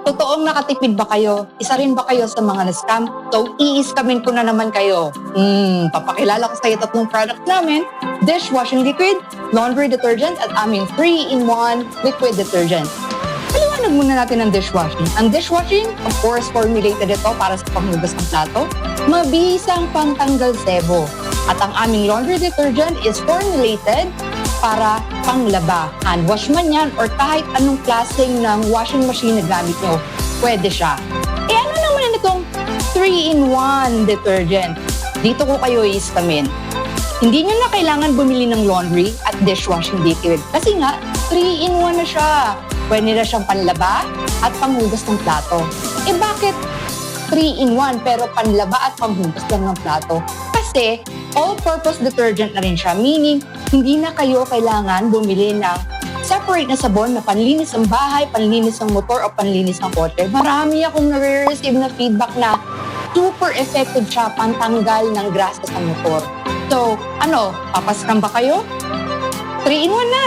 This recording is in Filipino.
Totoong nakatipid ba kayo? Isa rin ba kayo sa mga na-scam? So, i-scamin ko na naman kayo. Papakilala ko sa iyo tatlong product namin: dishwashing liquid, laundry detergent, at aming 3-in-1 liquid detergent. Paliwanag muna natin ang dishwashing. Ang dishwashing, of course, formulated ito para sa panghugas ng plato. Mabisang pantanggal sebo. At ang aming laundry detergent is formulated para panglaba. Hand wash man yan or kahit anong klaseng ng washing machine na gamit nyo, pwede siya. Ano naman itong 3-in-1 detergent? Dito ko kayo i-scamin. Hindi nyo na kailangan bumili ng laundry at dishwashing liquid kasi nga 3-in-1 na siya. Pwede na siyang panlaba at panghugas ng plato. Bakit 3-in-1 pero panlaba at panghugas lang ng plato? Kasi all-purpose detergent na rin siya, meaning hindi na kayo kailangan bumili ng separate na sabon na panlinis ng bahay, panlinis ng motor o panlinis ng kotse. Marami akong nare-receive na feedback na super effective siya pantanggal ng grasa sa motor. So, papaskam ba kayo? 3-in-1 na!